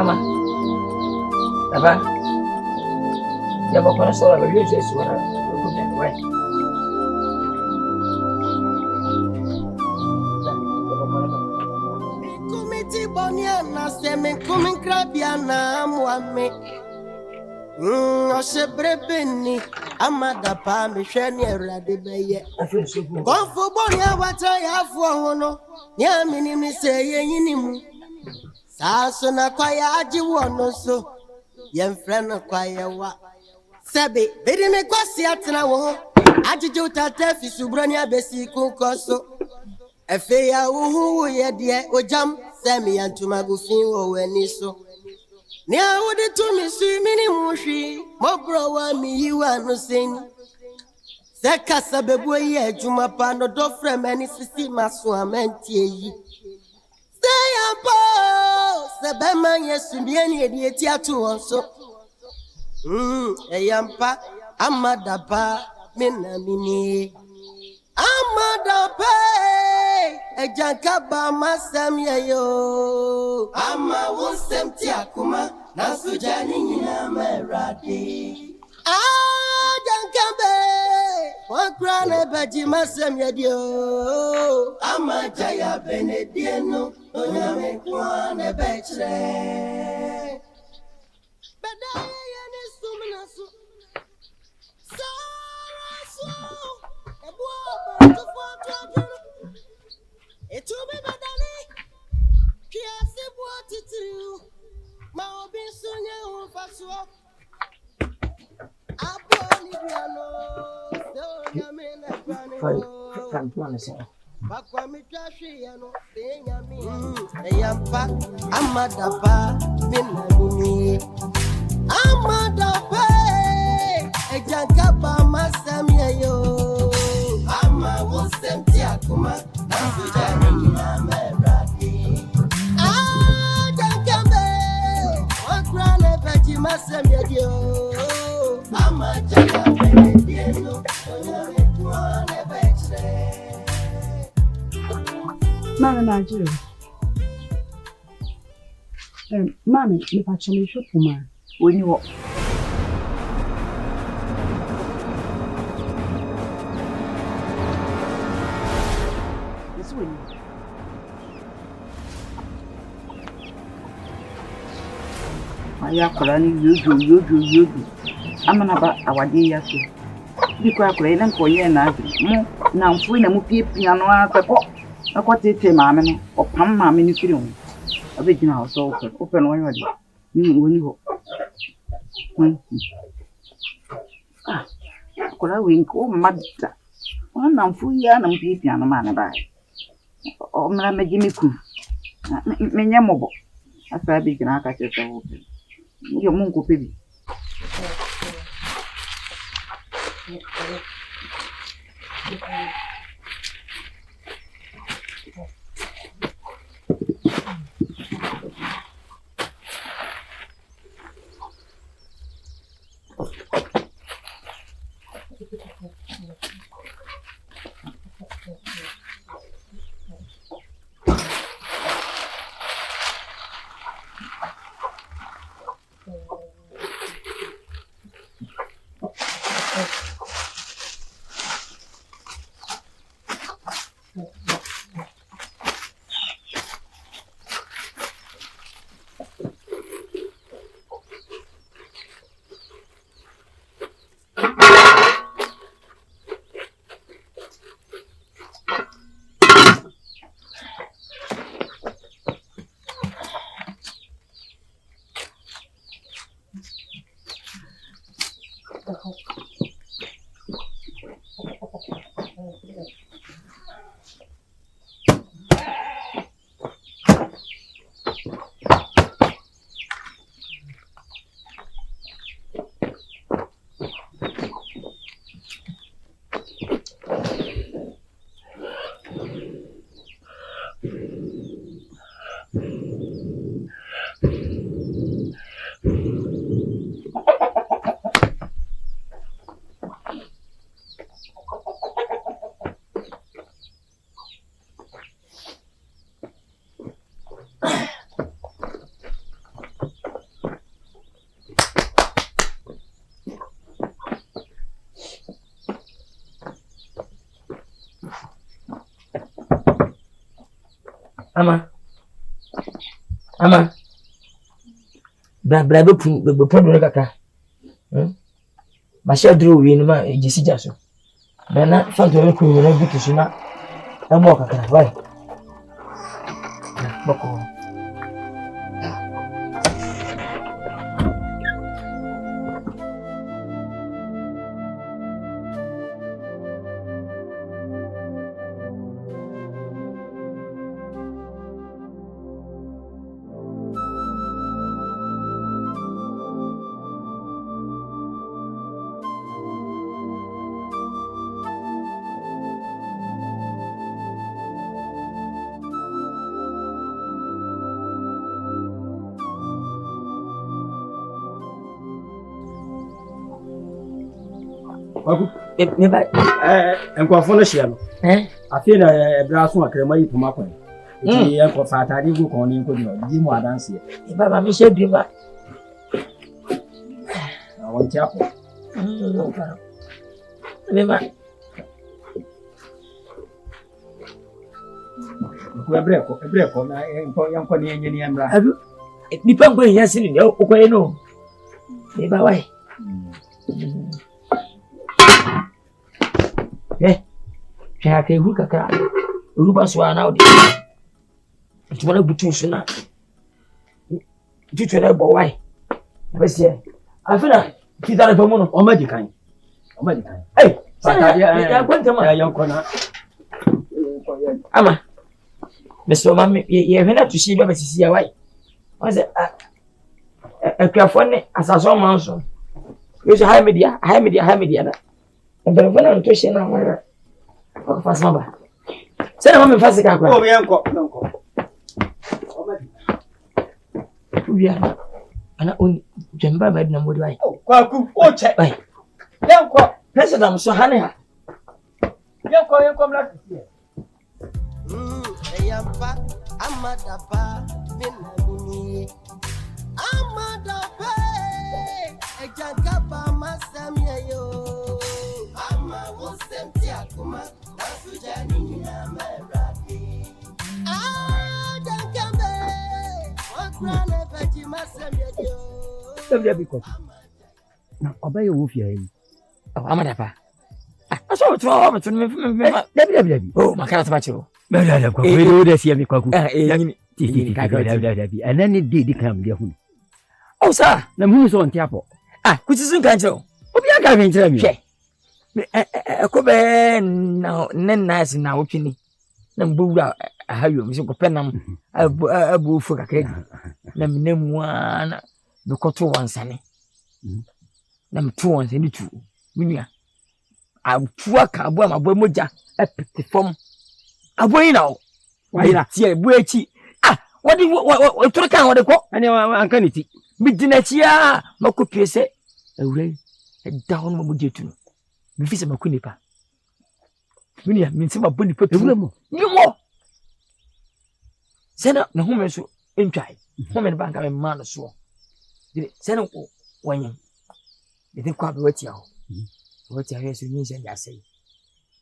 Ama. Dapaa. Ya bakona sora ba yo Jesu wana. Ko je wai. Kumiti bonia na seme kumin krabia na amwame. Osebrebeni amadapa me hwe ne Awurade beye. Konfo bonia wata ya afo hono. Nya minimi se yeyinimu. Saso na kwaya aji wono so. Yemfre na kwaya wa. Sebe bedi me kwasi atena wo. Ajiju tata fi subrani abesi kunkoso. Efe ya uhu ye de ojam semi yantuma gufin wo wani so. Ni awudi tumi si mini mushi mobro wa mi yiwa no sen. Se kasa bebu ye adwuma pa no do frem sisi maso amenti yi. Se yampo se bema yesu bia ni edi eti atu won so. Yampa amadapa minamini. Amadape ejankaba masam yo ama wonsem ti akuma na sujani nyina merade jankabe wakra na baji masam yadio ama jaya benedieno onyame kwa na betre bedaya yani sumna so It will be badani. Kiasi buatitu. Maobi sunye ufaswa. Aboni biano. Nyamina kwani. Bakwa mitrashi yano. Yampa. Amadapa. Minamini. Amadapa. Ejankaba masamya yo. Ama wosem ti akuma. Sujani nyina merade. Jankambe. Wakra ne baji masam yadio. Ama jaya benedieno. Onyame kwa ne betre. Mama Nigeria. Mama, ni pachome shopuma. Oni wo. Ya kurani yodo amana ba awade ya so bi kwa kura ina ko ye na mu na mfu na mu pia no asa ko akotete maame no opam maame ni firi ho abegina ho so open no yode ni woni ho kura we nko madda wana mfu ya na mu pia no maana ba o mra megimi ku menye mobo asa abegina aka tete ho yo Mungu baby. Ama. Bra be pon kaka. Ma share draw wi no ma ejisi jaso. Bana fanto we ku na bitu na emo kaka. Why? Boko. Me ba enkwafo no hye no afie na ebra so akrema yi poma kwan ti enko fatade gu kon ni nko di mu adanse e baba me she bi ba awon ti apo me ba ko ebre ko na enko yanko ni enye ni embra abi nipa ngwa nya sini ne okwaye no me ba wai Kaya kay hu kaka uruba so ana odi tumana butu so na tutu na bo wai besie afina kitare pa mu no o ma di kan fatade ya kwanta ma ya yanko na ama meso ma ye hwena to shi ba besisi ya wai wase akwafo ne asaso manso yeso high media na Mbona to shi na mara kwa fasa ba sasa mama mfasi kakwa o yanko ubia ana on jamba ba na modi wai kwaku o che wai yanko president so hane ha yanko mla Eyampa amadapa minamini amadapa ejankapa masamyeyo ama wosenti akuma wasujani na merati jankambe wakrane pechi masamyeyo tabia biko na obaye wo fia yi amadapa aso to me dabi oh makara tabachiro dabi kwa kweli ode sia mi kwaku titi dabi anani di kam dia hu oh sir na mu so nti apo kutisun kanjiro obi aga me ntira mi ko be na nice na wotwini na mbowura ahayo mi so ko penam abu fu kakra na menemu ana be koto wansane na mtu wansane tu minia atua ka abo amabo moja epete fom abo yi na o wayira tie bu echi wodi toro kan wodi ko ani anka ni ti midina chia makopie se awure down mo mojetu no mi fi se makunipa minia mi nsema boni pa ewure mo nyimo sena na home so entwai home ne banka me ma no so dire sena ko wanyen de kwa be watia ho watia he so nyi se nja sei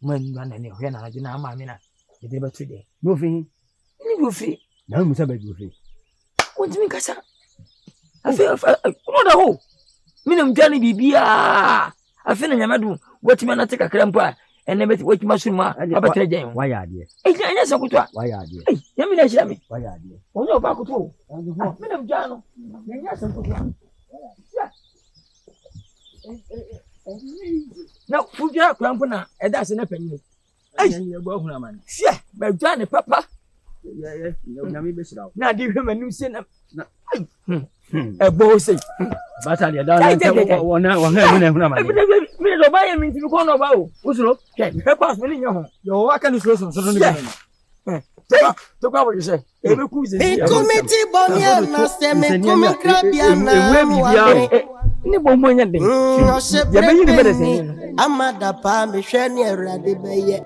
man na ne ho na aju na ama me na de ba tu de no fi ni go fi na mu sabe go fi wonti min kasa afi no da ho minam jani bibia afi na nyamadu watimi na tika krampa ene beti watimi suma abatere jan waya ade enya sa kutwa waya ade yami na shira mi waya ade onyo ba kutwo minam jano enya sa kutwa na fujia krampa na eda se na panyi ai ya gbo huna man sia ba jani papa ya nyame be shira na di hwe manum se na ebo se bata le da na wona mu na huna man mi lo ba ye mi ti ko no ba o usuro ke me pass me nya ho yo wa kan usuro so no ni to kwa wo se e be ku ze mi committee bonia na se me komi krabia na ni bo mo nya de ya be yini bede se amadapa me hwe ni erade beye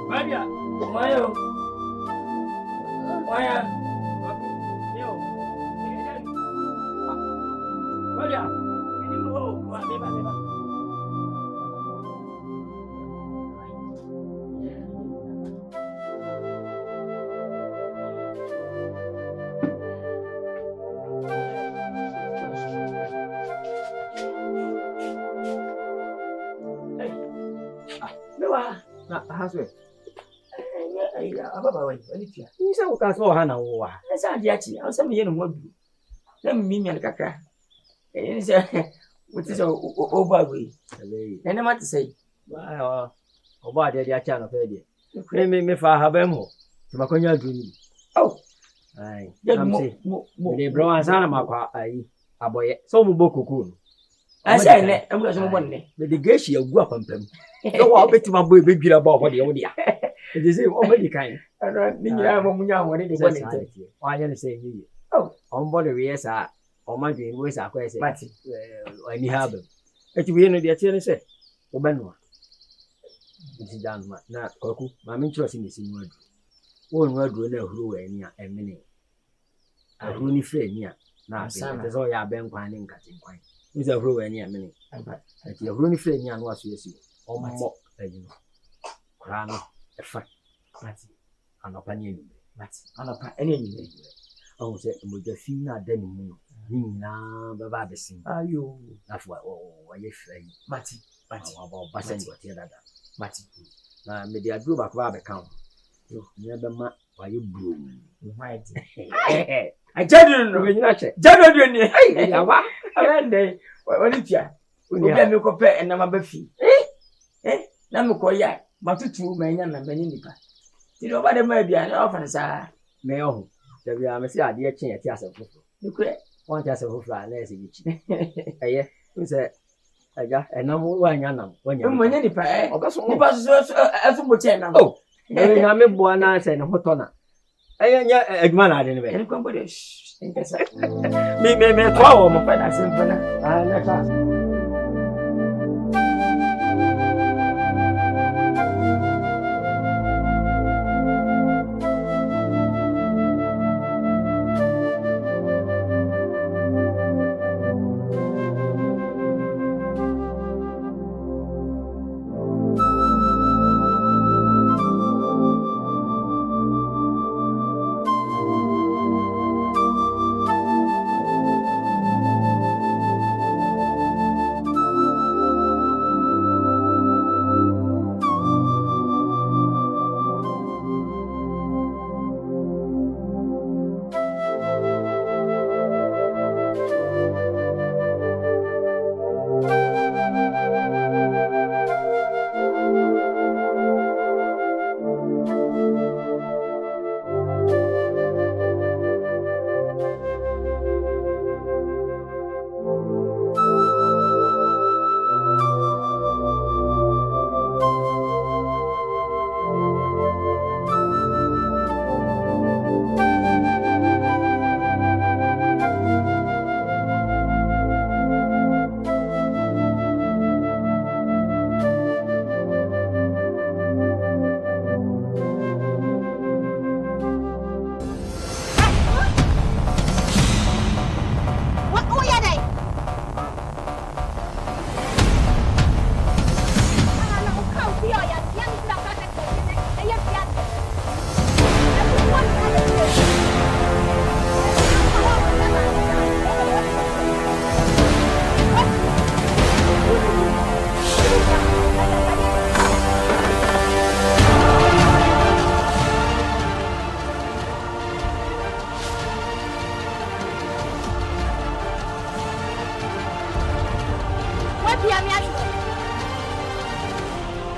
Maria, Mayo. Maya. Yo. Maria. Ini mau buat bebas. Na haswe. Apa bawa ini dia. Ni sa uka so ha na wo wa. Esa dia chi, asa me yeno modu. Na mimi me kakra. Ni se wuti so oba we. Ene ma tsai. Ba oba de dia cha no fe de. Me fa ha ba mo. Ti makonya duni. Oh. Ai. Ya Mo de bro ansa na makwa ai aboye. So mu bokuku no. Asa ene, amura so mo bonne. Me de geshi agu apampam. So wa betima boy be dwira ba ho de wo dia. It is all very kind. Ni nyina mo munya ho de bonne te. Wa nya ne say yi. Oh. On board we yes a o ma dwen we sa kwa say. Mati. Ani ha ba. Eti we no de tie ne say. Wo ba no. Nti dan ma na kwaku ma me nchiro si ne si nu adu. Wo nu adu na ahuru we ani a emene. Ahuru ni fre ni a na be so ya ben kwan ne nkati kwan. Nti ahuru we ani a emene. Eti ahuru ni fre ni a no aso yesi. O mo ayi no. Kra no efa. Mati. Anapa ni enyi. Mati. Anapa ene enyi. Oh, say moja fi na dani mu no. Ni na baba besin. Ayo. Afwa ye frai. Mati. Mati. Wa ba basan go tie dada. Mati. Na me dia duro ba kwa be kan. Yo, ni be ma wa ye bro. Right. I jadu no We nyina che. jadu do ni. Hey, ya wa. Abende. Wani tia. Obi am ko pe enama ba fi. Na me ko ya. Matutu manya na manya nipa. Ti do ba de ma bia na ofan sa. Me ohu. Da bia me si ade chen ati asefofo. Ni kure. Wan ti asefofo a na ese yichi. Eye, we say aja enam wa nya nam. Mo manya nipa Ogaso nipa so aso mo che na. Oh. E nya me bo na se ne hoto na. Eye nya adwuma na ade ne be. Eni ko bo de. Nkasa. Me to wo mo. Pa na sempa na. Ah, na ka.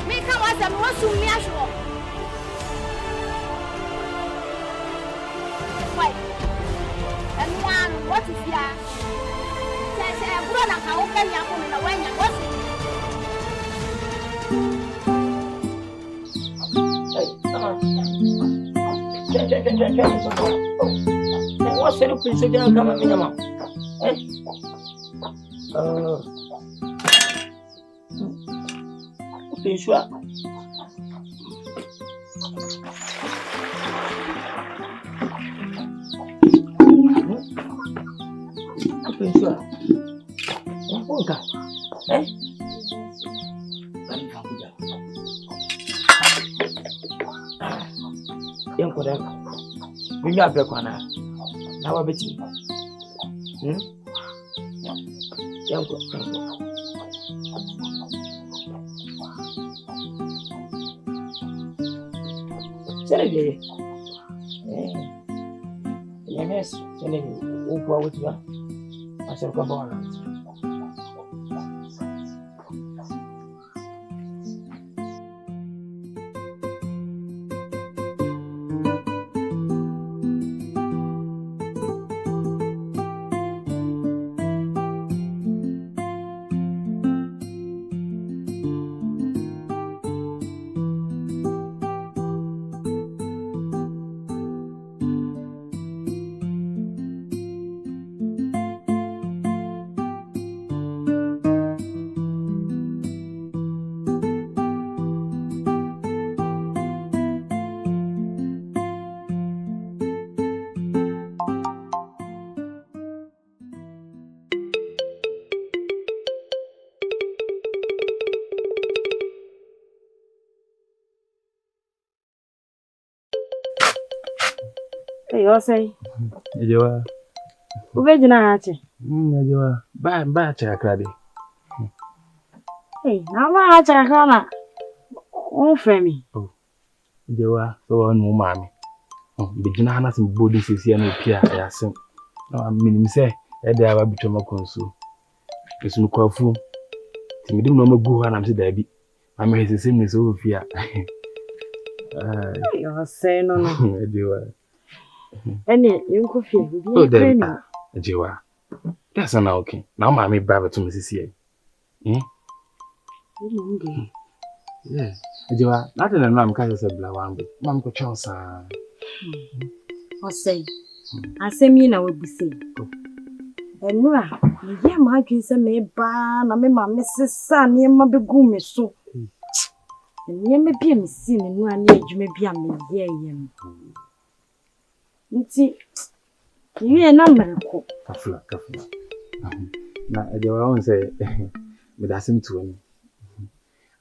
Me come as a muscle measure. what is ya? Say, brother, how can you come in the way? What's the prince of John come in? Sure. Young Kodak, bring up the corner. Now a bit. Young Kodak. Saturday. Yes, Saturday. Who with you? I shall come on. Hey, you say? You are. Who be jina ache? You are. Ba chakrade. Hey, na ba ache kana. O femi. Oh. You are so on mommy. Oh, be jina na sim body sisi na pia ya sim. No, minim say e dey aba bitwa makonso. Esu kwafu. Timidim no magu ha na mse da bi. Mama hesese mi so ofia. You say no. You are. Ene, you go feel. Oh, there. Jewa. That's not okay. Now mommy baba to me sisi. Yeah. Jewa, nothing and I'm kind of blawango. Mam ko chonsa. O say. Asemi na we buse. Enura, me ye ma adwin se me ba na me ma me sesa ne ma begu me so. Ne me bia me si ne nura ne adwuma bia me ye yem. Nti you na mereko. Kafla. Na Jewa won say me da sim to ni.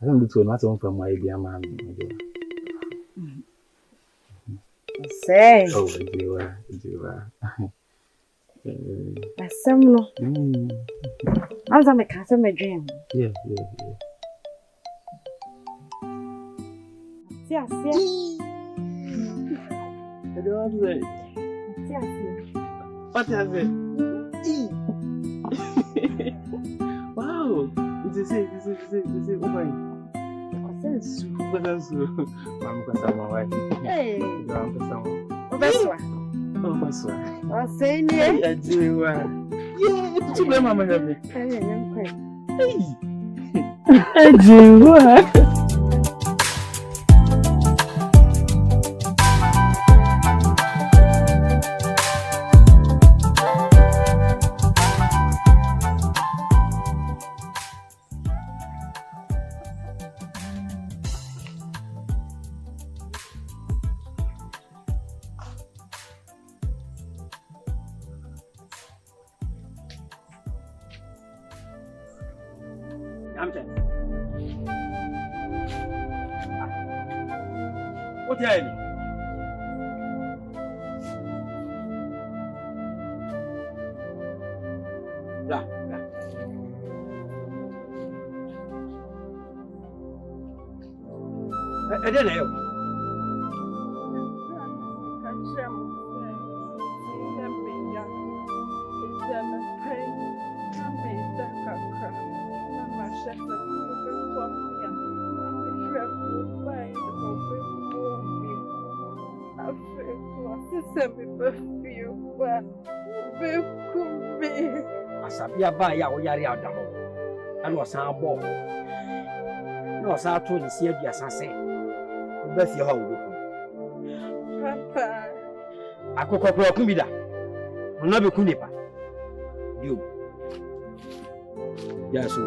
I don't do to not on from my dear man. Say. Oh, Jewa. Asem no. Anza me ka se me dream. Yeah. Tia. What is it? Wow. This is Mama kasama wai. Hey. Mama kasama. Obeswa. Oh, maswa. O say ni. Ajiwa. Yeah, chube mama yabe. Ajiwa. What are you? Yeah. I don't know. Asabia ba ya wo yare adamo. Ana osan bo. Na osan to ni si aduasa se. Wo ba fi ha wo. Papa. Akoko pro ku bi da. Ona be ku nipa. Dio. Ya so.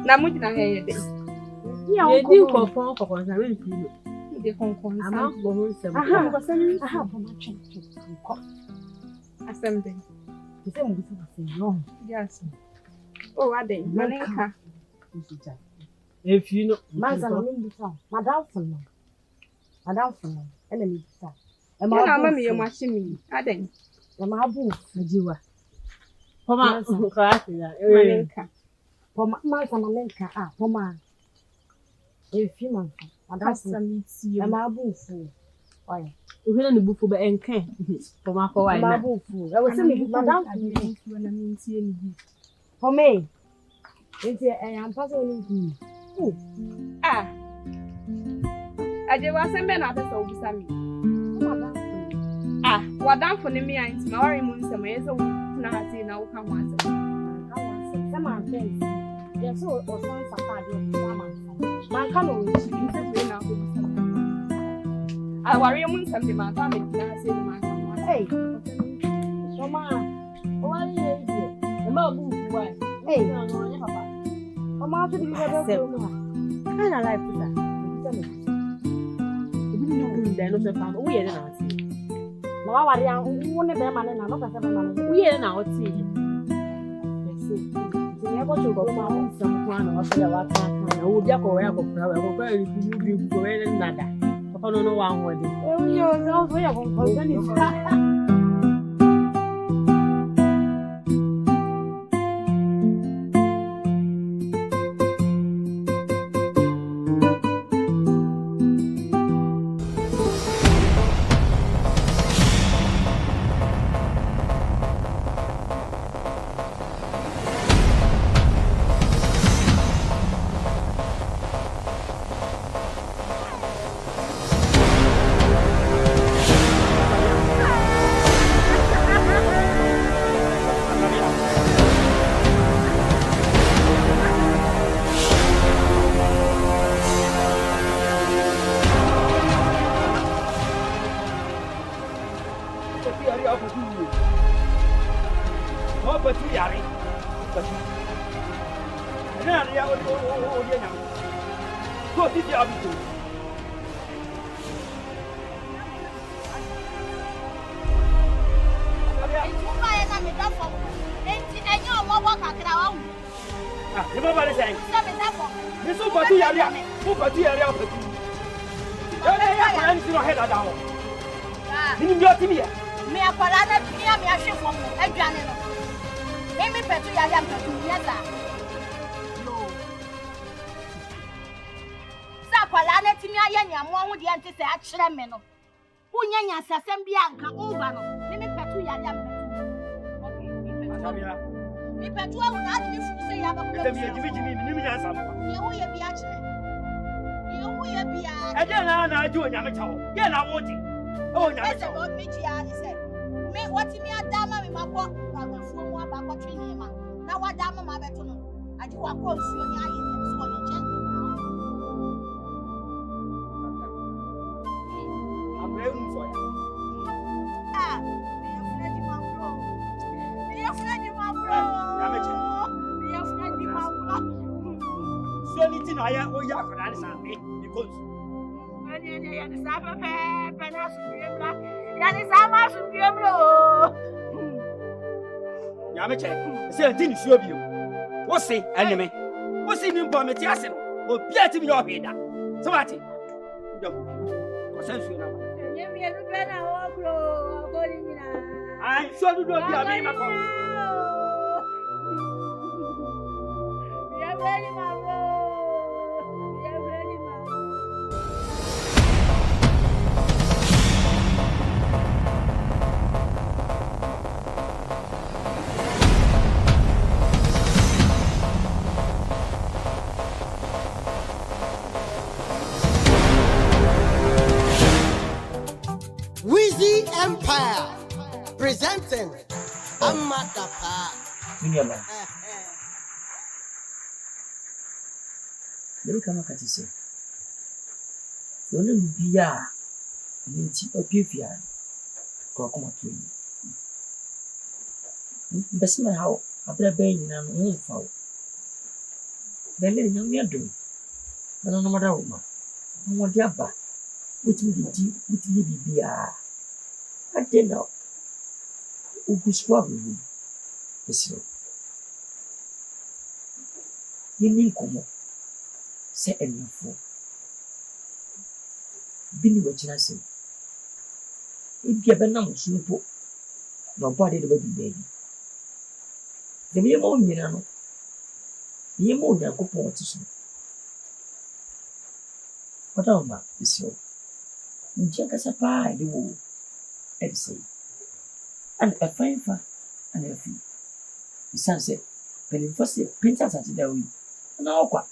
Na mujina heyede. Ye di kokon sa we fi. De konkon sa. Ama bo ho nsem. Aha, bo ma twen. Assembly. Ise mo bi se no. Yes. Oh, ade. Malenka. If you know, Madam, Madam, and then mammy, you must see me. Ade. The Mabu, Majiwa. Poma, Malenka. Poma, Malenka, Poma. A few months, Madam, meets you, Mabu fool. Why? You hear the book for and can. Poma, Mabu fool. I was saying, Madam, when I mean, see any gift. For me, it's a young person. Ade wa sembe na pesa obisa mi. Wadan for me anti ma worry mu nsema yeso na hase na wo ka ho ase. Sama fence. Yes, o san sapade o sama. Man ka no chi nse na ko bisa. Worry mu nsema de ma fa me na hase de ma ka ho ase. Hey. Mama, o worry ye die. E ma bu fu ai. Hey, no nya papa. Mama to be better for me. Kind of life that. No se fa. We here na ati. Na wa wari an wo ne be ma ne na no ka se be ma ne. We here na ati. Yes. Ti e ko to ko ma won sam kwa na wa se wa ka na wo bia ko we akofra we ko ka ri bi bi ko we ne nada. Papa no no wa ho de. E wo yo so we ya ko ko ni. Say, I didn't show you. What's it, enemy? What's it in Bometiasino? Obia ti mi yo hweda. So what? Consensus na. I show you don't be a me ma. Weezy Empire presenting Dapaa. Let me come back to say. You only be a ninety or pifia. Come to you. Best my how a brave baby and own foul. Then let young me do. I don't know what I want. I want your back. Which will be which will be a. I didn't know. Who could swap with me? So. You need come. Say any fool. Bini watching us. If you have a number, simple. Nobody the baby baby. The mere more you know. You more than go for to sleep. What about this? So, you just a pie the wool. I'd say. And a fine fat and a few. The sunset, when it first princess at the way. And now what?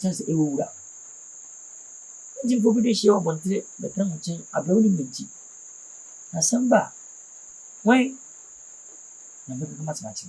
Just a wood up. Jim for the show one trip, the promotion a blowing minty. Now, some bar. Why? Never much much.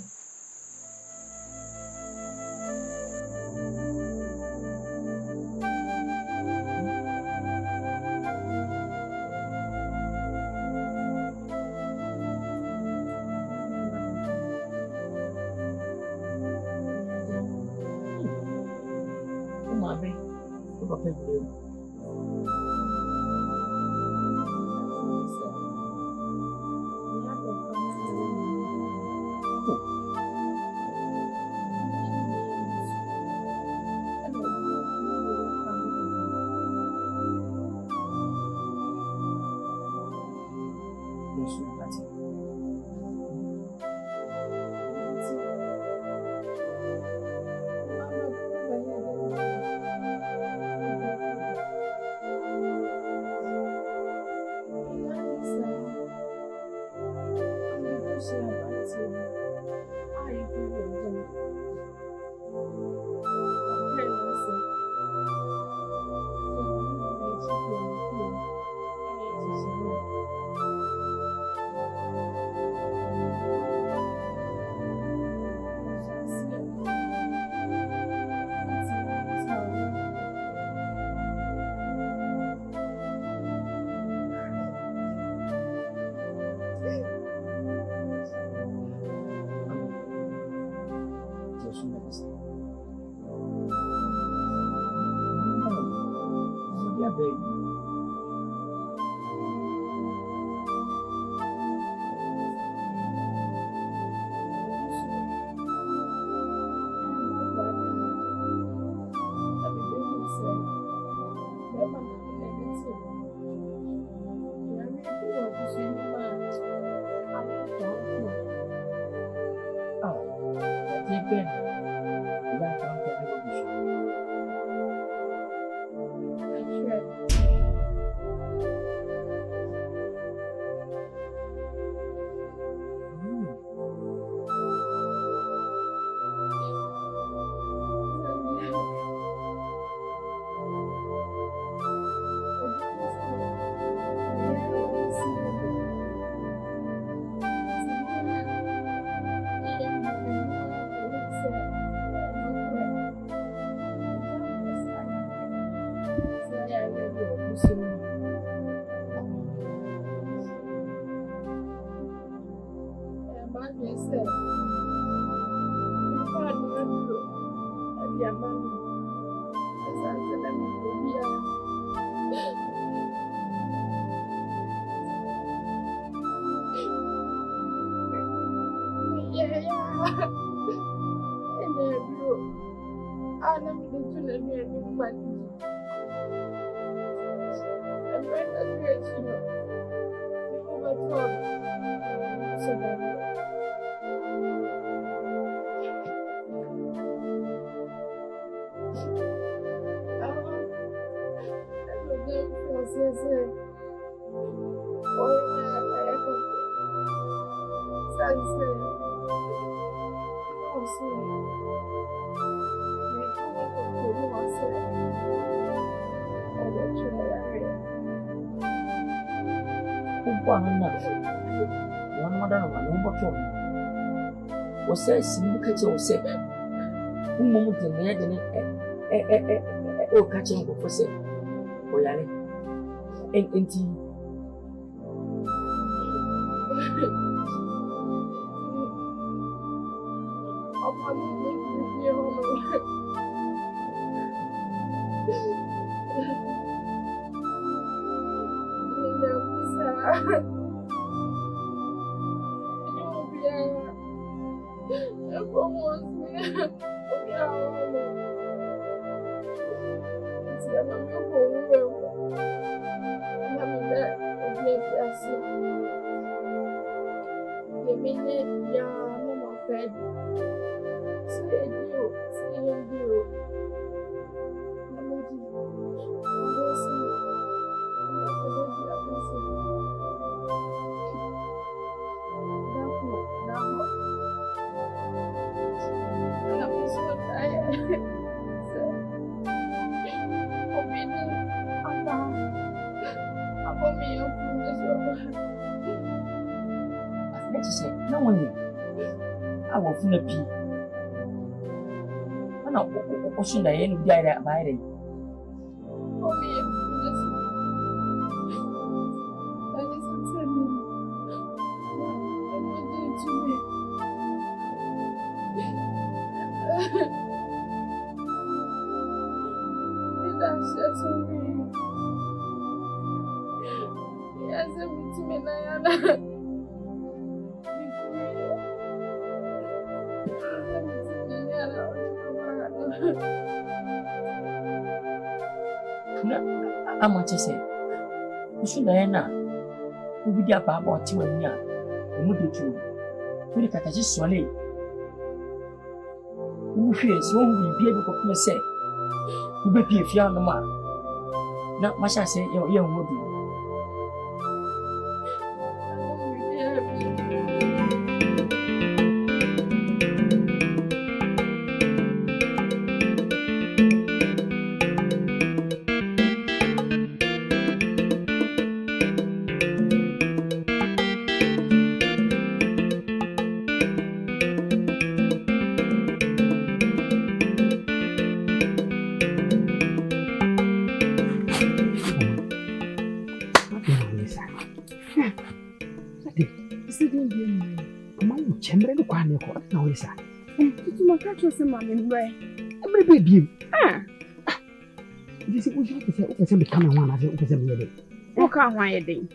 Você se nunca tinha você momento de medo, né? O cachorro com você. Olha ali. Enti. Funa pi ana o sunda yenu biara bayre o mi ama chese usunda yana ubidi apa ba oti wani a omudotu kuri kataji sole uhwe so bibie bi kokuma se ubepie fia no ma na masha se ye nwobi Você mami mbwe. Every baby. This is what you say become one as you say me. Oka hwan ye den.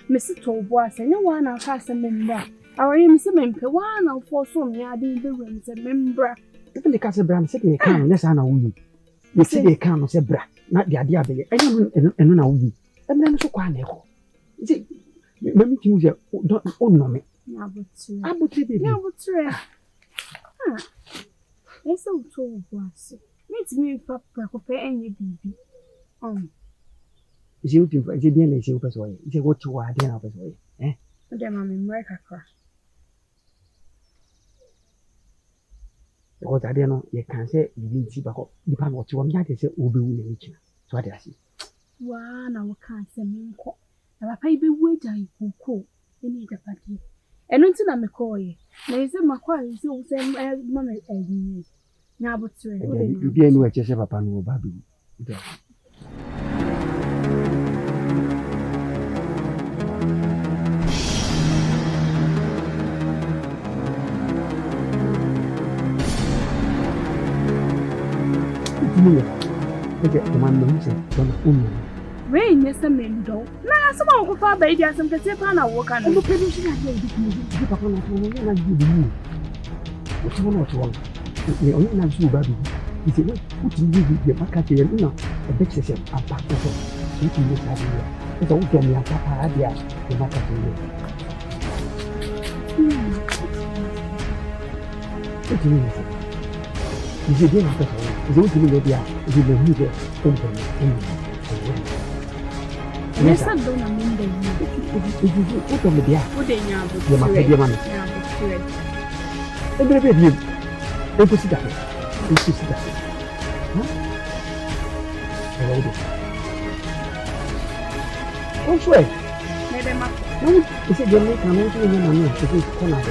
Mesi to bo asenya wa na aka asem mbra. Awari mi se mempe wa na fo so me ade be wem se membra. Even the case bra me say dey kan na sa na wuyi. Me say dey kan no say bra na de ade abeye. Eno na wuyi. Emre no so kwa na eko. Say mami ti mu je don no me. Abuti baby. Essa o teu boas. Me para copiar em bibi. Is you think is bien les you person? Is what you are there person? The mama America crash. Because I don't know, you can say you didn't see back up. Depend what you want to say obi wu na mechi. So what I see. Wa na wo kan say me nko. Na papa ibe wager ikoko. Eni Dapaa. Eno nti na me call ye. Na ise makwa ise wo say mama eyi. Na abotre. You be enu eche say papa no ba bi. Okay, the man no say don't Rain yes a mendo. Na someone go fa ba idi asem kese pa na wo kan. No pedu shi na di papa no na di di. What you want? You only na su ba bi. You say, what do you do? Your market, you know, a big system, a back of it. You can use that here. It's all done, your papa, idea, the market. What do you mean? You say, dear, is what you mean, dear, is you believe it, open, Yes, I don't mean the if you put on the dear, what they have, you must be your money. Every bit of you, don't sit down. Don't sit down. Huh? Oh, sure. No, is it your make an answer in your money? It is corner.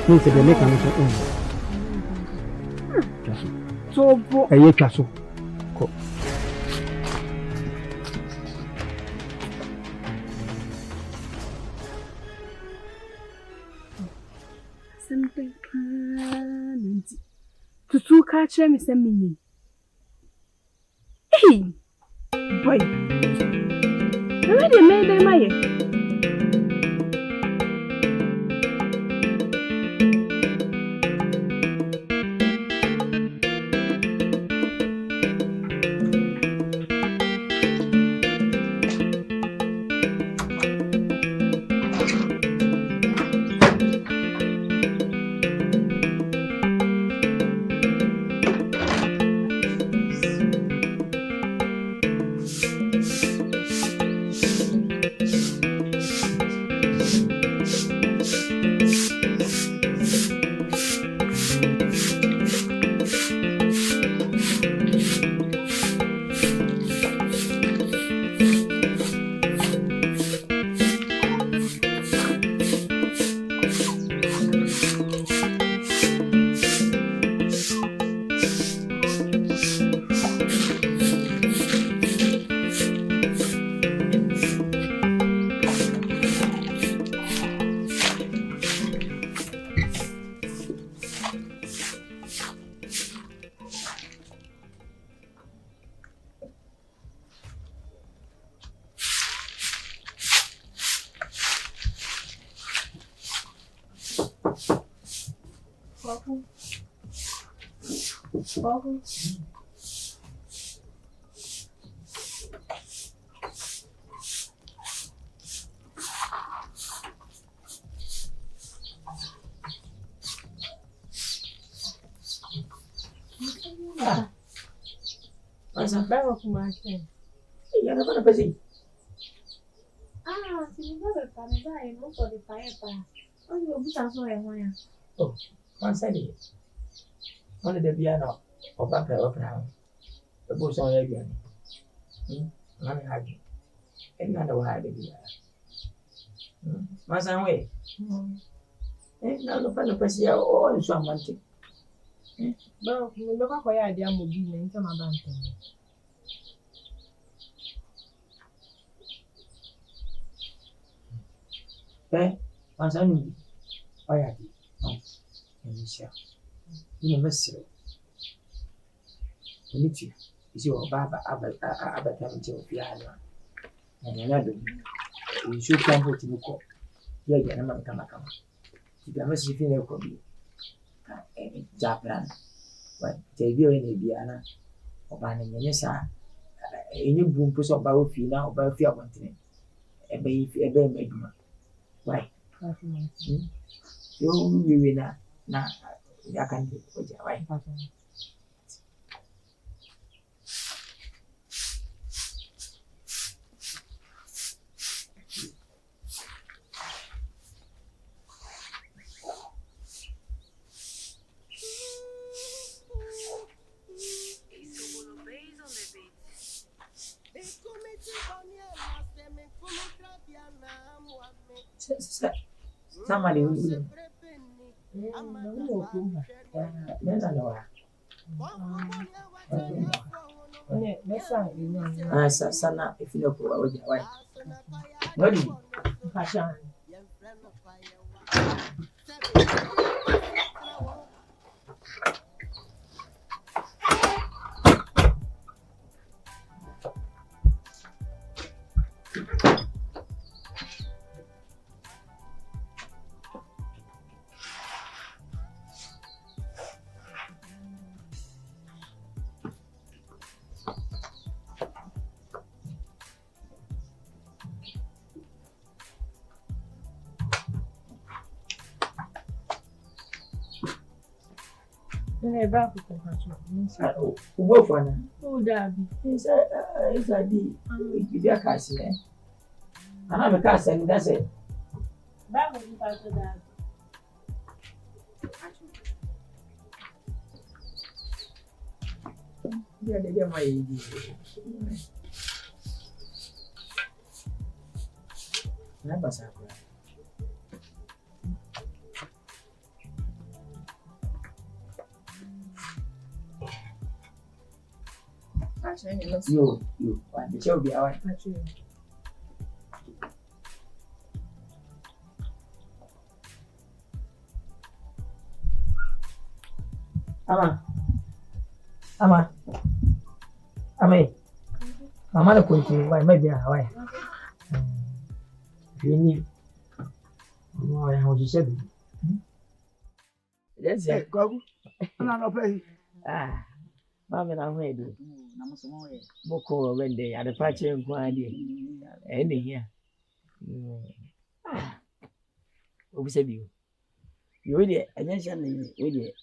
No, it's a make an answer. So, a year castle. Something to two catch me some meaning. Hey, boy, already made them my. What's up? Bawa kumakan. Iya, apa sih? Sini bawa kamera yang mau kau dipakai apa? Oh, juga bisa so yang mana? Oh, masa ni? Mana dia biar nak? Obat apa? Lepas saya biar ni. Mana lagi? Mana ada dia biar? Masa ni? Nak lupa siapa? Oh, suami mantik. Bawa kumulika kwa ya dia mobi na nta mabante. Masa ni? Oh ya. Ini siapa? Ini Mesir. Ini tu. Isi baba abad yang jauh biasa. Yang ada. Isu kan tu tibuko. Dia jangan macam. Tidak mesti fina kobi. Japran. Wah, jadi ini biana. Oba ni sa. Ini bumpu so bawa fina, oba fia kontinen. Ebe meduma. Why? Yo wiwi na akan kerja. Why? Sama dia dulu. Nenda nawa. Sana ifilo kwa waje wai. Ngodi. Pasha. Never put a Who go for now? Oh, Daddy. It's a D. It's a castle. I have a castle, that's it. That was after that. Yeah, they get my idea. Never sakura. You, the show be our. Ama, mama na continue. Why, maybe why? Ini, mau yang harus saya beli. Yes, ya. Kwadwo. Ana no pay. Mama na hwe do. Na mo so mo ye. Boko wende ya da pache nko ade. Ene hia. Obi se bi. Yo we de anya sha na we de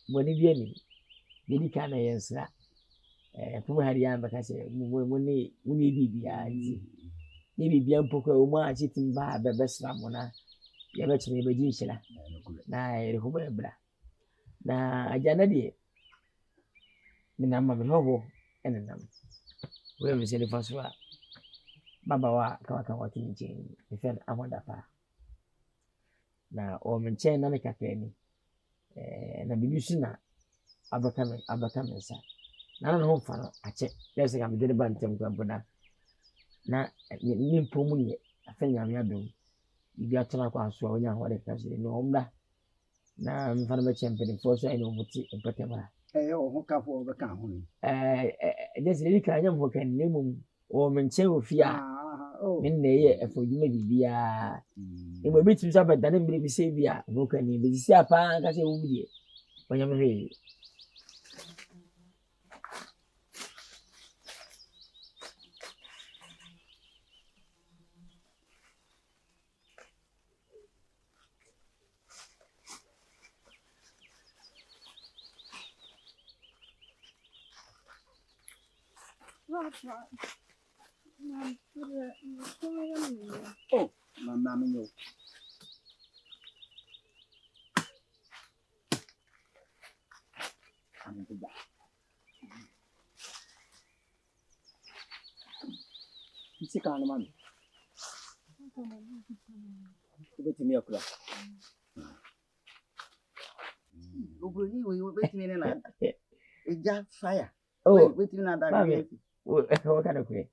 boni bi ani. Dedi kana yensra. Kuma hari ya mbaka se mu ni bibia nti. Ni bibia mpoko o mu a chitim ba bebesra mo na. Ya be chine be ji nshira. Na ere ko be bra. Na ajana de mina mama hobo enenam we me sele faswa baba wa kawaka wati nje ifen Dapaa na o menche na mekapeni na bibisu na abakame sa na no ho fa no ache lese ka me de ba ntem kwampo na ni mpomu ni afen nyame adom bibi atona kwa so onya ho de kasi no omda na mfa no be champion for so ene omuti empatema O ka fo be kan ho ni. Just really can you work and name or menche ofia. Min ne for you bibia. E mo bitu sa bada na bi se bia no kan ni bi se apa ka se wo die. Onya me he. Oh, mama mi yo. Ani ba. Isi kan man. Ubetimi akula. Obroni we betimi na. Eja fire. Oh, Betimi na da. What kind of way?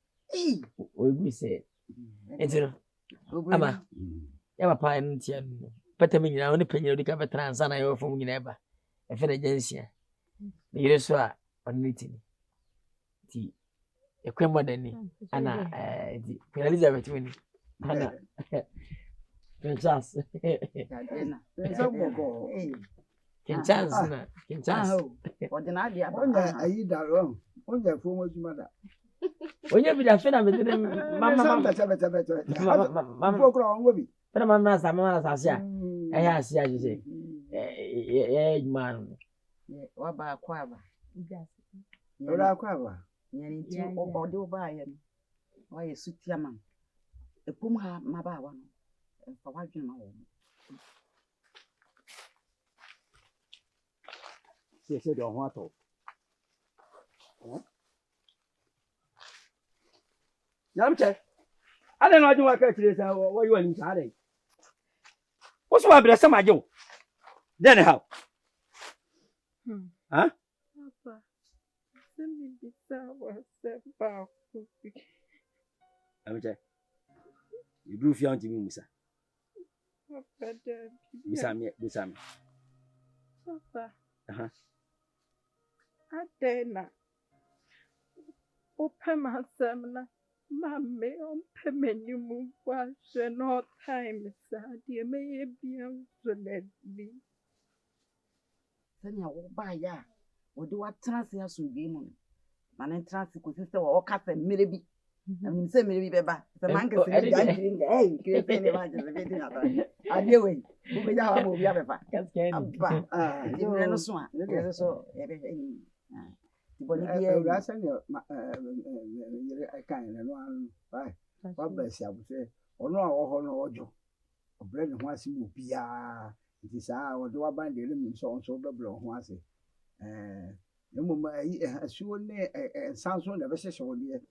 We say, it's Ama, ya papa and Tian, Petamina, only penny of the cover trans and I offer me never. A fair agency. The Yerswa on meeting. Tea. A cremor than Anna, Elizabeth winning. Anna, Princess. Chance. What the idea? Ayi da wrong. Onja fo mo juma da. Onye bi da fe na be de mama. Mama. Fo kro onwo bi. Fe na mama sa ase a. Ya ase a je. Juma no. Wa ba kwa ba. Ora kwa ba. Nyani ti o de ba ya no. Wa ye sutia man. Epum ha ma ba wa no. Fa wa dwen ma wo. Se de ho ato. Yamche. Ade no ajun aka kire sa wo yi wani sa ade. Wo so abere sama ajun. Then how? Huh? Papa, send me the tower, Papa. Yamche. You do fi anti mi musa. Papa, Bisa me. Papa. Adena. Open my semina. Mammy, on Pemenu was no time, Sadie may be absolutely. Sanya wo ba ya. Wo de wa trans ya so bi mu. Ma ne trans ko sese wo ka se mere bi. I'm saying maybe beba. The man can say hey, create any margin of anything. I do it. We have a movie. You know, so everything. I can't one by what best I would say, or no, or no, or bread and once you be it is our do I bind the elements on so double once. No more, sure, sounds on the vessel on the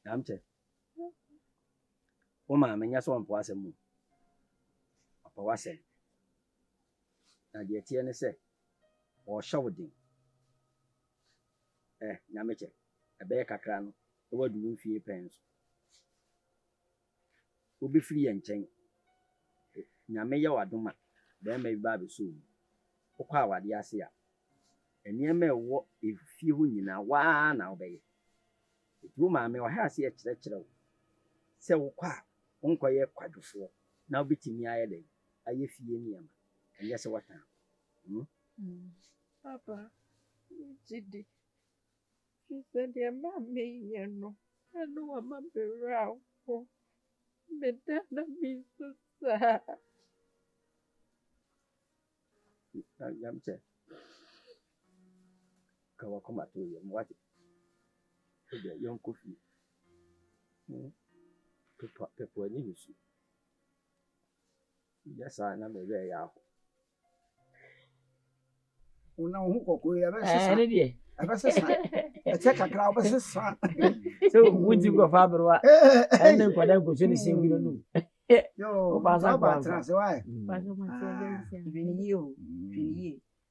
I'm saying, woman, and yes, one was a move. Upper was it. Now, the TN say, or shouting. Namache, a bear cacran, the word do few pens. Will be free and chain. Namaya or Duma, then may baby soon. Okawa, the Asia. And near me, what if few in a one now, bay. It woman may have yet natural. So, Uncle Kwadwo, now beating me a day. I if ye near me. And yes, what time? Papa, Jiddy. She said, dear mammy, you know, I know I'm a bit round for me. That means so sad. I'm saying, come to you and what it young coffee. Pepper and you. Yes, I am very out. Oh, no, who could have I check a crowd, So, would you go Fabra? And then Kwadwo go to sing you know. Yo, about why? You,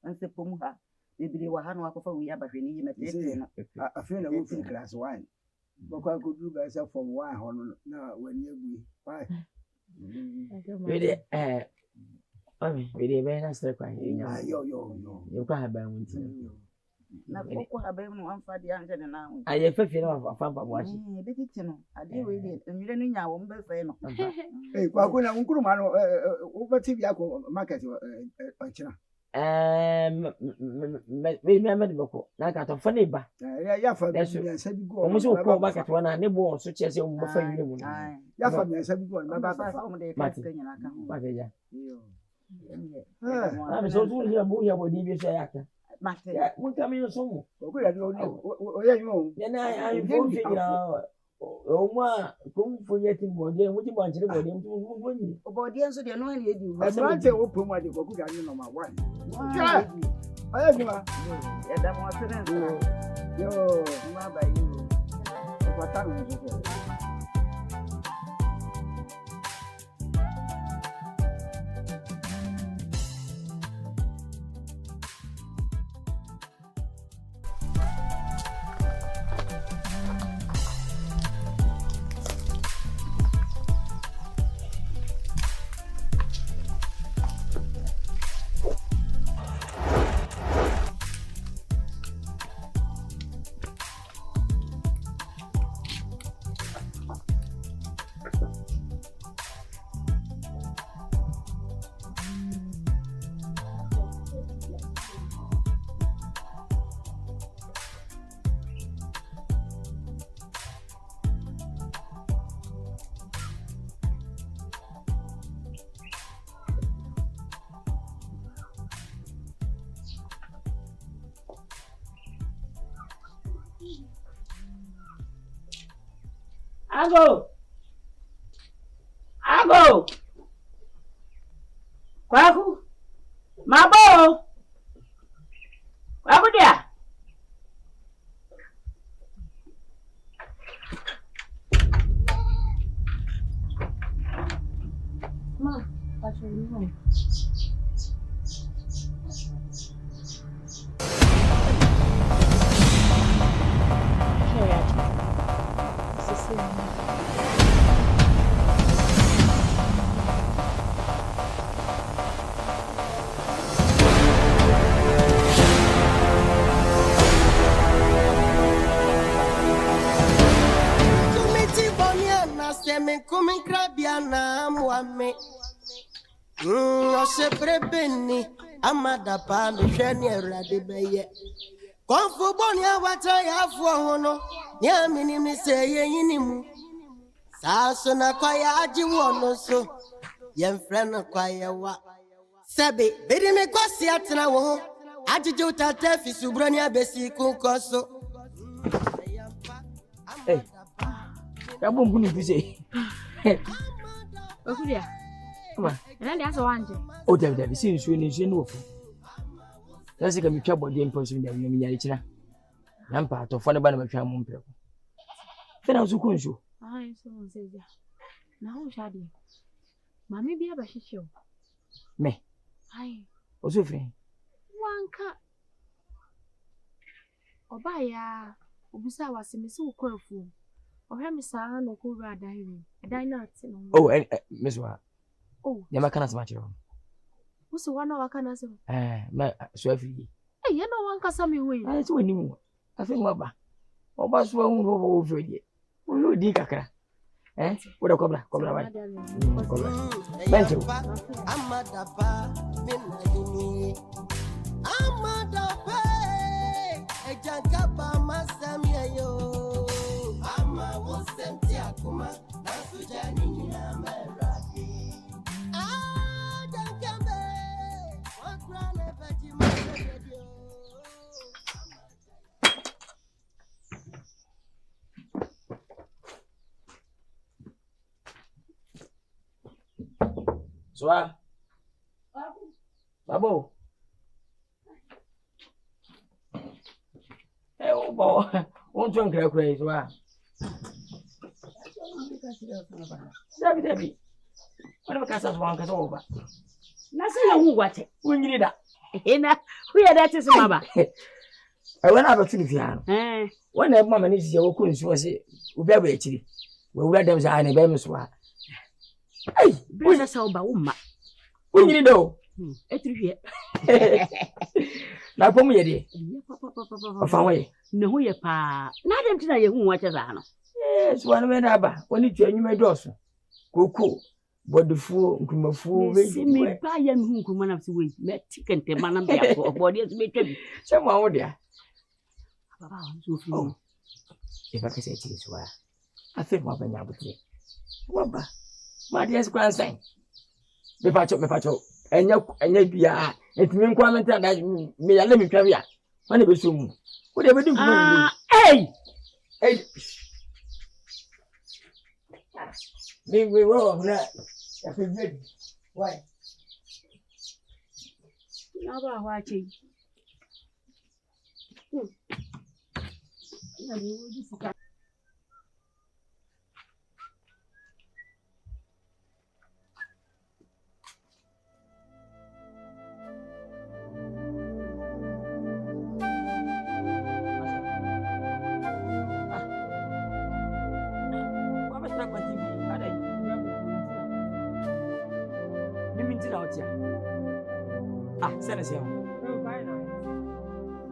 and the Pumuha. Maybe they were Hanoa for we have a finish. I feel a woofing glass wine. But I could do myself from wine now when you why? Really, really, very nice. Yo, you can't have been with you. Now, have been one for the answer now. I have a feeling of fun watching. I did read it, and you don't know one best friend. Hey, Kwakuna Nkrumah over TV market or China. Remember the book, like at a funny bar. Yeah, for that, said go almost go back at one and they won't such as your buffet. Yeah, for me, I said go and I'm so doing your boy about DBS actor. Matter, what come in some? Then I don't figure out. Oh, ma, come for getting body, what you want to body to body, so they know you. I'm not to open my book, I know my wife. I have you. Yo, my by you. What time is it? Ago. Kwaku. Mabo. Kwaku dia. Ma, patrol no. Me come grabiana muame no se prebeni amada pa me hwene erade beye Konfubonia wata ya fuono, nya minimi se yinimu. Saso na kwaya aji wono so, yemfrena kwaya wa. Sabi, bidi me kwasi atena wo, aji juta tefi subroni abesi kunkoso. Hey, kamu mbuni bise. Okudia. Come Nani asa wanje? Oh, David, see you soon in Wofu. That's a me trouble the impossible that you mean Yachina. Nampa to find about my family. Fena Zukunju. Ai, so say ya. Na ho shadi. Mami bia ba hihyo. Me. Ai. Oso free. Wanka. Oba ya, obusa waseme se ukwafu. Ohwe me saa no ko wura dan we. Dan na ate no. Oh, Miss Wa. Oh. Yama kana smachiro. Usi wana wakana se. Ma so free. Eh, ye no wanka sami we. Ah, so ni mu. Afi mu ba. Oba so hu ro ho free. Wo di kakra. Wo da kobra ba. Kobra. Thank you. Amadapa minadini. Amadapa ejankapa masamia yo. Ama wosenti akuma nasujani nyina meradi. Jankambe wakrane pati meradi. Soa. Babo. Obo. Won tun kra soa. Dabi. Wala makasa so wanka so ba. Na se ya hu gwate. Wonyini da. Na hu ya da tese maba. Wana abatu ni fiano. Wana ebe mama ni sisi wo kunsu wose obi aba ekiri. Wa wura dem za na be msoa. Ai, Bwana sa oba umma. Wonyini do. Etruhie. Na pomu ye de. Ofa we. Ne hu ye pa. Na dem tina ye hu wache za no. Yes, wana me na ba. Woni twa nwuma doso. Koko. Bodefu, nkumafu, we. Me pa ya hu nkuma na se we. Me tikente mana bia ko. Bode se betwa bi. Se mo awo dia. Baba so fi. E ba kase ti so a. Afi mo ba nya butre. Waba. Ma dia se kwan san. Me pacho. Enya bia. Etimi nkwa menta da me ya le me twa bia. Wana be so mu. Wo de be di nkuma. Hey. We were na. Ya fe ready. Why? Na ba wache. Na ni wo di fuka. Send us here.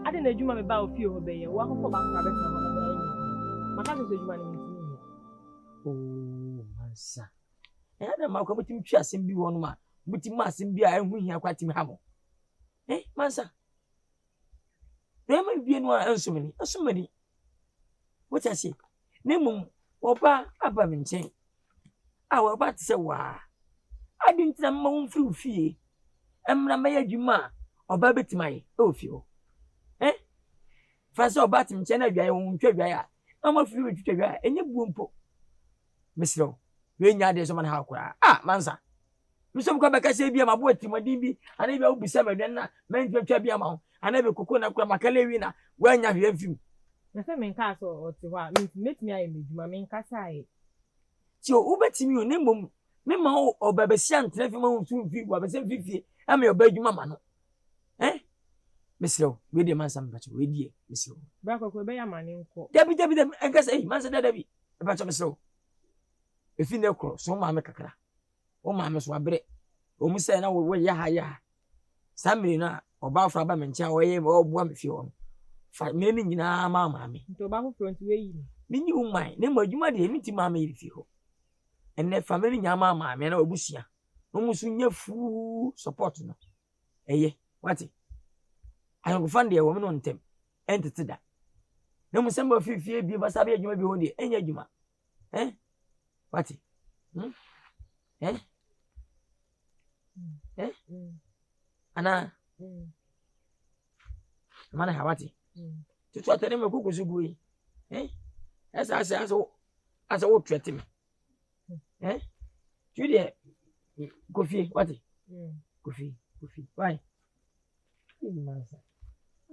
I didn't know me about few obey. Walk for back rabbit. My cousin said you want me. Oh, Mansa. And I'm going to chase him be one man. But you must be a wing here quite him hammer. Mansa. There might be no so many. What I say? Name Opa Abaminchen. Our about to say, why? I didn't tell my own few fee. Emra maya djuma oba betimai ofio fa se oba timche na dwaye won twedwaye a ma fi twedwaye enye buompo misro we nya de so man ha kura Mansa miso ko be ka se bia mabo atimadi bi ana bia obisa madwan na men twetwa bia ma ho ana be kokko na kura makale wi na wa nya hwe afim na se men ka so oti ho a metimi aye medjuma men ka sai ti o betimi o ne mom me ma oba be sia ntre fi ma ho tu fi wa be se fifi ame obadwuma ma no misro we de Mansa mpacho we die misro bra kokko be ya mane nko dabi enkasa Mansa dabi mpacho misro efi ne kro so ma me kakra o ma me so abre o mu se na wo ya ha ya samiri na oba afra ba me ncha wo ye o bua me fi wo fa me ni nyina ma me nto ba ho front we yi ni ni umai ne madwuma de mi ti ma me fi ho enne family nya ma me na obusia no musu nya fu support no eye wati ayo go fund e wo me no ntem entity da na mu samba fifie bi ba sabe adwuma bi ho de enya adwuma wati ana mana hawati tutu atene me kuku sugui asa wo twete me tu de kofi wati kofi why ni mansa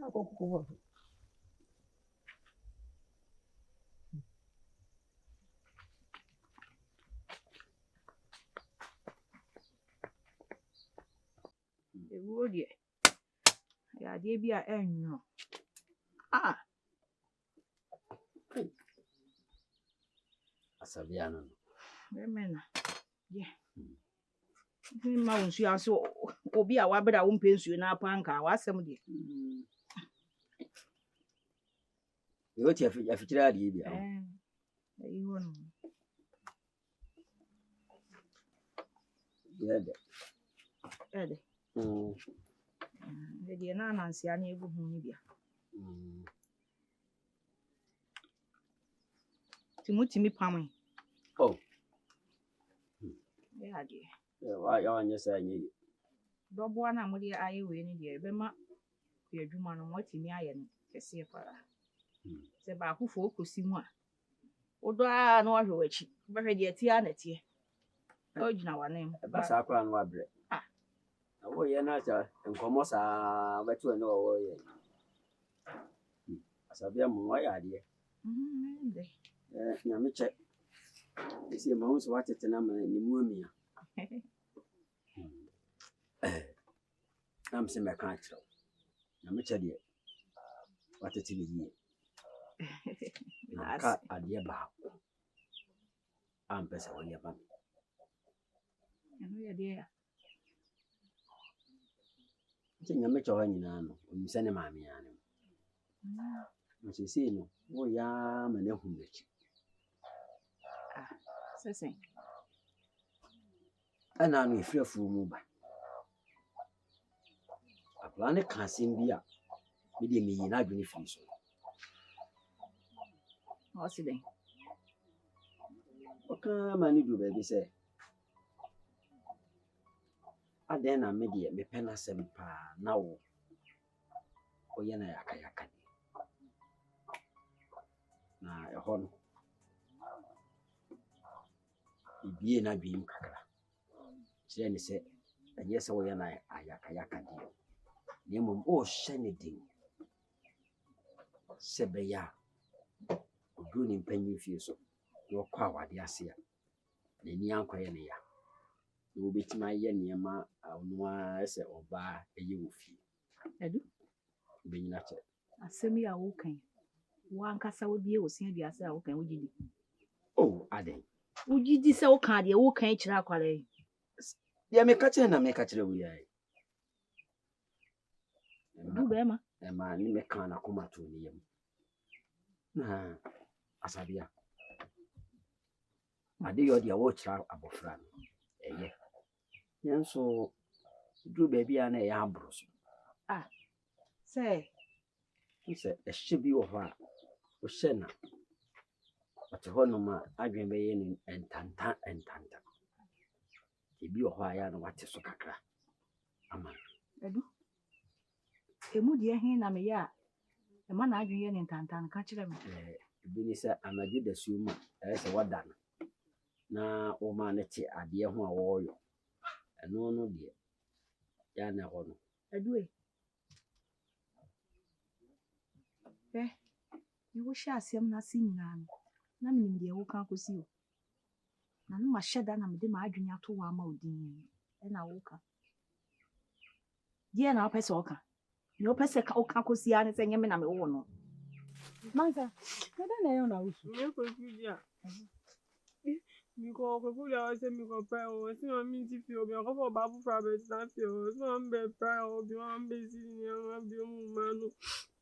akoko ewo de ya de bi a enyo Asabiano. Remena. Yeah. Ma wonsu aso obi a wabra wo mpensu na apanka wasem de. Yo ti afikira de bi a. Ayi wono. Yede. De na nansi ana egu hu ni bia. Timotimi pamwe. Oh. Yeah, dear. Why you on your side? Dobo na mo de aye we ni de be ma ye adwuma no watimi aye no kese para. Se ba akufo okosi mu a. Odo a na wahwe wachi. Behwe de atia na tie. O gina wanem. Ba sa akwa no abre. Wo ye na cha nkomo sa betu ene wo ye. Asabia mu wa ya de. Na me che. Isi ma hu so watete na ma ni mu amia. Am se me kan tro. Na me che de. Watete bi yi. Na ka ade ba. Am pesa wo ye ba. Eno ye de ya. Tinya me cho nyina no. Omisa ne ma amia ne. Nsisi no wo ya ma ne hu mechi. Sesen. Ana no efrefu mu ba. Apla ne kasim bi a me de me yina adwene firi so. What's den? Oka mani du ba bi se. Aden na me de me pena sem pa na wo. Oye na yakayaka ni. Na eho no. Ibie na biim kakra. Kire ni se enye se wo ye na ayakayaka di. Ni mum o hye ne din. Sebe ya. Odu ni mpanyi fie so. Yo kwa wade ase a. Na ni ankwaye ne ya. No betima ye niema ono a ese oba eye wo fie. Edu. Benyina che. Asemi a wo kan. Wo ankasa wo bie wo se aduase a wo kan wo gidi. Oh, aden. Ujidi se wo kan de wo kan kira akware. Ya me ka che na me ka kire wo yae. Du be ma. Ma ni me kan na koma to ni yam. Na asabia. Ade yo de wo kira abofra no. Eye. Yenso du be bia na ya abroso. Say. Nse ehye bi wo ho a. Wo hye na. Ate ho no ma adwen be ye ni entanta. Ebi wo ho a ya no wate so kakra. Ama. Edu. Emu de hin na me ya. E ma na adwen ye ni entanta ka kire me. Ebi ni se anagye da suo ma. Se wada no. Na wo ma ne te ade ho a wo yo. Eno no de ya na ho no. Edu e. Ni wo hye asem na si nyina no. Na me nim de wo kan kosi o. Na no ma hyeda na me de ma adwen ato wa ma odin. E na wo kan. Die na opese wo kan. Ni opese ka wo kan kosi a ne se nyeme na me wo no. Mansa, kada na yo na usu. Me ko kuja. Mi ko kuja o se mi ko pa o se ma mi ti fi o bi ko fo ba fu fra be na fi o so am be pa o bi am be si ni am bi mu manu.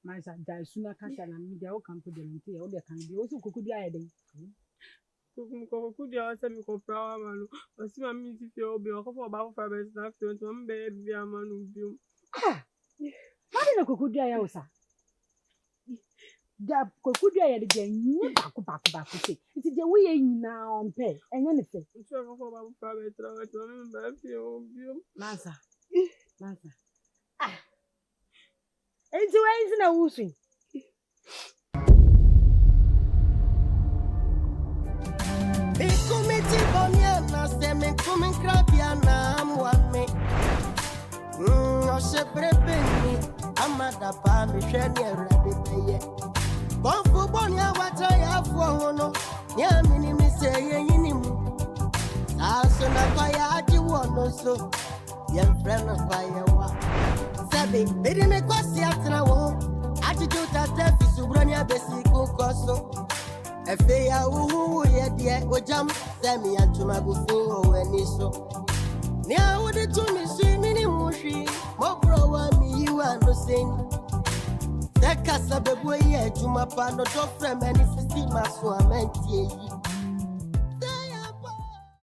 Mansa, da suna kasha na mi da o kan ko de nti o de kan bi o so kokudi aye den. Ko kuja o se mi ko pa wa manu. O se ma mi ti fi o bi ko fo ba fu fra be na fi o so am be bi amanu bi. Mali na kokudi aye o sa. Da Kwaku dua ye de nye baako se. Nti je wo ye nyina ompe. Enye ne fe. Mansa. Ah. Enti we na wusu. Ikumiti bonia na seme kumin krabia na amwane. Ose brepeni amada pa mi hwani awrade beye. Bonfu bonia wata ya fu hono. Nya mini mi se yini mu. Aso na kwa ya adi wono so. Yen frena kwa ya wa. Sabi bidi me kwasi atra wo. Ati juta tefi subrania besi kukoso. Efe ya uhu ye die ojam semi antuma gufu oweni so. Ni awudi tumi si mini mushi mo bro wa mi yiwa no sen. Teka sabebu ye juma pa no do frem any sisi maso amenti yi.